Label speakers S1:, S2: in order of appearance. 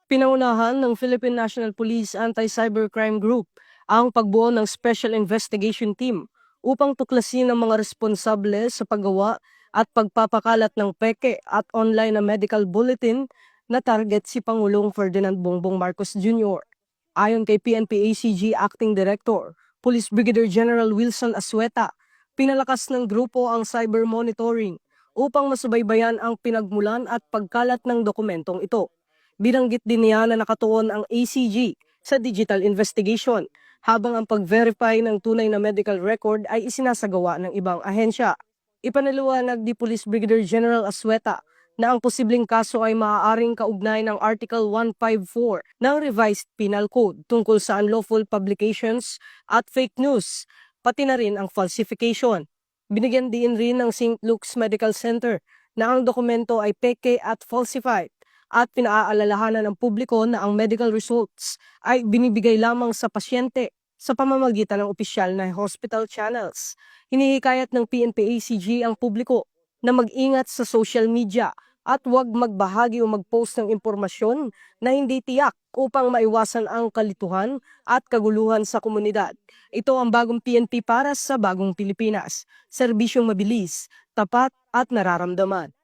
S1: Pinangunahan ng Philippine National Police Anti-Cybercrime Group ang pagbuo ng Special Investigation Team upang tuklasin ang mga responsable sa paggawa at pagpapakalat ng peke at online na medical bulletin na target si Pangulong Ferdinand Bongbong Marcos Jr. Ayon kay PNP-ACG Acting Director, Police Brigadier General Wilson Asueta, pinalakas ng grupo ang cyber monitoring upang masubaybayan ang pinagmulan at pagkalat ng dokumentong ito. Binanggit din niya na nakatuon ang ACG sa digital investigation habang ang pag-verify ng tunay na medical record ay isinasagawa ng ibang ahensya. Ipanaliwanag ni Police Brigadier General Asueta na ang posibleng kaso ay maaaring kaugnay ng Article 154 ng Revised Penal Code tungkol sa unlawful publications at fake news, pati na rin ang falsification. Binigyan din rin ng St. Luke's Medical Center na ang dokumento ay peke at falsified at pinaaalalahanan ng publiko na ang medical results ay binibigay lamang sa pasyente sa pamamagitan ng opisyal na hospital channels. Hinihikayat ng PNP-ACG ang publiko na mag-ingat sa social media at huwag magbahagi o mag-post ng impormasyon na hindi tiyak upang maiwasan ang kalituhan at kaguluhan sa komunidad. Ito ang bagong PNP para sa bagong Pilipinas. Serbisyong mabilis, tapat at nararamdaman.